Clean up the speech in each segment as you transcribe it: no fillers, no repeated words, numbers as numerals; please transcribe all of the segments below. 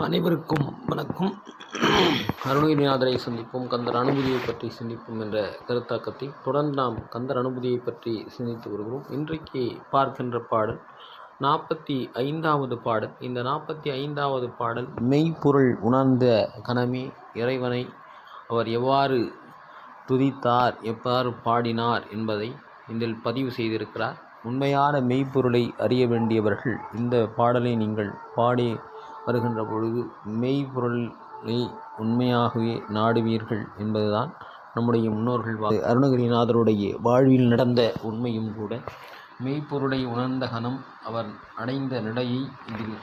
அனைவருக்கும் வணக்கம். அருணகிரிநாதரை சந்திப்போம், கந்தர் அனுபூதியை பற்றி சிந்திப்போம் என்ற கருத்தாக்கத்தை தொடர்ந்து நாம் கந்தர் அனுபூதியை பற்றி சிந்தித்து வருகிறோம். இன்றைக்கு பார்க்கின்ற பாடல் 45வது பாடல். இந்த 45வது பாடல் மெய்ப்பொருள் உணர்ந்த கணமே இறைவனை அவர் எவ்வாறு துதித்தார், எவ்வாறு பாடினார் என்பதை இதில் பதிவு செய்திருக்கிறார். உண்மையான மெய்ப்பொருளை அறிய வேண்டியவர்கள் இந்த பாடலை நீங்கள் பாடி வருகின்ற பொழுது மெய்ப்பொருளை உண்மையாகவே நாடுவீர்கள் என்பதுதான் நம்முடைய முன்னோர்கள் அருணகிரிநாதருடைய வாழ்வில் நடந்த உண்மையும் கூட. மெய்ப்பொருளை உணர்ந்த கணம் அவர் அடைந்த நிலையை இதில்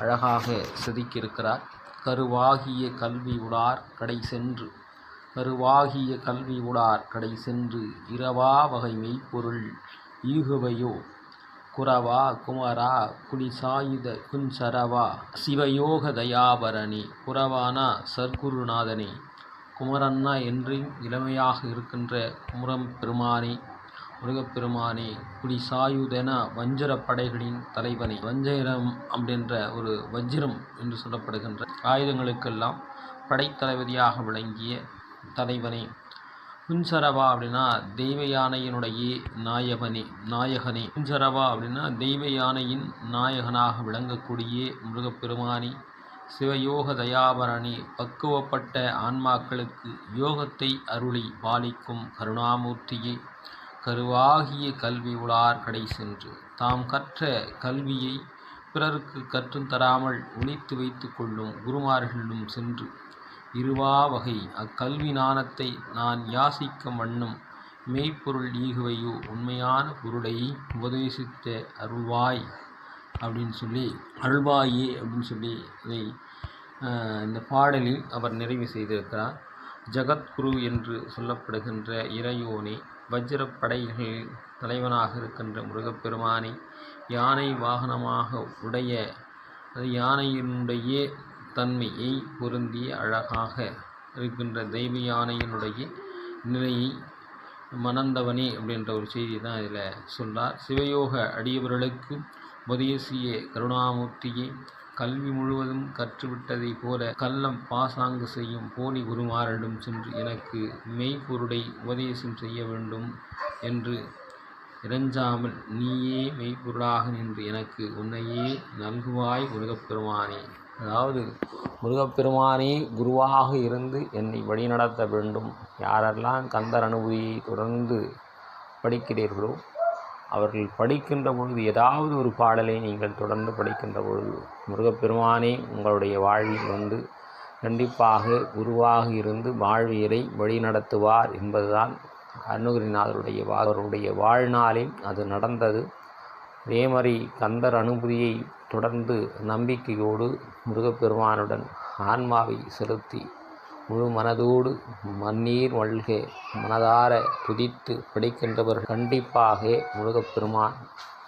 அழகாக செதுக்கியிருக்கிறார். கருவாகிய கல்வி உடார் கடை சென்று கடை சென்று இரவா வகை மெய்ப்பொருள் ஈகுவையோ குரவா குமரா குடிசாயுத குஞ்சரவா சிவயோக தயாபரணி குரவானா சர்க்குருநாதனே குமரன்னா என்றும் இளமையாக இருக்கின்ற குமரம் பெருமானே, முருகப்பெருமானே, குடிசாயுதன வஞ்சர படைகளின் தலைவனை. வஞ்சரம் அப்படின்ற ஒரு வஜ்ரம் என்று சொல்லப்படுகின்ற ஆயுதங்களுக்கெல்லாம் படைத்தளபதியாக விளங்கிய தலைவனே. குஞ்சரவா அப்படின்னா தெய்வ யானையினுடைய நாயகனே. குஞ்சரவா அப்படின்னா தெய்வ யானையின் நாயகனாக விளங்கக்கூடிய முருகப்பெருமானி. சிவயோக தயாபரணி பக்குவப்பட்ட ஆன்மாக்களுக்கு யோகத்தை அருளி பாலிக்கும் கருணாமூர்த்தியே. கருவாகிய கல்வி உளார் கடை சென்று தாம் கற்ற கல்வியை பிறருக்கு கற்றும் தராமல் ஒளித்து வைத்து கொள்ளும் குருமார்களிடம் சென்று இருவா வகை அக்கல்வி ஞானத்தை நான் யாசிக்கும் வண்ணம் மெய்ப்பொருள் ஈகுவையோ உண்மையான பொருளை உபதேசித்த அருள்வாய் அப்படின்னு சொல்லி அருள்வாயே அப்படின்னு சொல்லி இதை இந்த பாடலில் அவர் நிறைவு செய்திருக்கிறார். ஜகத்குரு என்று சொல்லப்படுகின்ற இறையோனே, வஜ்ரப்படைகளில் தலைவனாக இருக்கின்ற முருகப்பெருமானை, யானை வாகனமாக உடைய யானையினுடைய தன்மையை பொருந்திய அழகாக இருக்கின்ற தெய்வ யானையினுடைய நிலையை மணந்தவனே அப்படின்ற ஒரு செய்தி தான் இதில் சொன்னார். சிவயோக அடியவர்களுக்கு உபதேசிய கருணாமூர்த்தியை. கல்வி முழுவதும் கற்றுவிட்டதை போல கள்ளம் பாசாங்கு செய்யும் போலி குருமாரிடம் சென்று எனக்கு மெய்ப்பொருளை உபதேசம் செய்ய வேண்டும் என்று இறைஞ்சாமல் நீயே மெய்ப்பொருளாக நின்று எனக்கு உன்னையே நல்குவாய் முருகப்பெருமானே. அதாவது முருகப்பெருமானே குருவாக இருந்து என்னை வழிநடத்த வேண்டும். யாரெல்லாம் கந்தர் அனுபூதியை தொடர்ந்து படிக்கிறீர்களோ அவர்கள் படிக்கின்ற பொழுது ஏதாவது ஒரு பாடலை நீங்கள் தொடர்ந்து படிக்கின்ற பொழுது முருகப்பெருமானே உங்களுடைய வாழ்வில் கண்டிப்பாக குருவாக இருந்து வாழ்வியலை வழிநடத்துவார் என்பதுதான் அவருடைய வாழ்நாளில் அது நடந்தது. அதேமாதிரி கந்தர் அனுபூதியை தொடர்ந்து நம்பிக்கையோடு முருகப்பெருமானுடன் ஆன்மாவை செலுத்தி முழு மனதோடு மண்ணீர் மல்க மனதார துதித்து படிக்கின்றவர்கள் கண்டிப்பாக முருகப்பெருமான்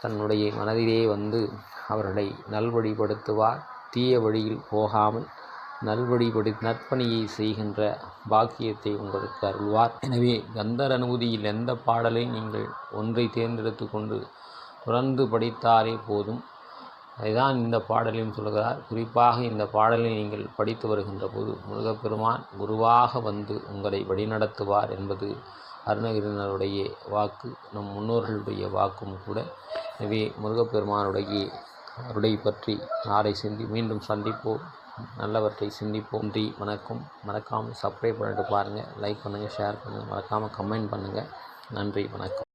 தன்னுடைய மனதிலே அவர்களை நல்வழிப்படுத்துவார். தீய வழியில் போகாமல் நற்பணியை செய்கின்ற பாக்கியத்தை உங்களுக்கு அருள்வார். எனவே கந்தர் அனுபூதியில் எந்த பாடலை நீங்கள் ஒன்றை தேர்ந்தெடுத்து கொண்டு தொடர்ந்து படித்தாலே போதும். அதுதான் இந்த பாடலையும் சொல்கிறார். குறிப்பாக இந்த பாடலை நீங்கள் படித்து வருகின்ற போது முருகப்பெருமான் குருவாக உங்களை வழிநடத்துவார் என்பது அருணகிரிநாதருடைய வாக்கு, நம் முன்னோர்களுடைய வாக்கும் கூட. எனவே முருகப்பெருமானுடைய அருளை பற்றி நாளை மீண்டும் சந்திப்போம், நல்லவற்றை சிந்திப்போம். நன்றி, வணக்கம். மறக்காமல் சப்ஸ்கிரைப் பண்ணிட்டு பாருங்கள், லைக் பண்ணுங்கள், ஷேர் பண்ணுங்கள், மறக்காமல் கமெண்ட் பண்ணுங்கள். நன்றி, வணக்கம்.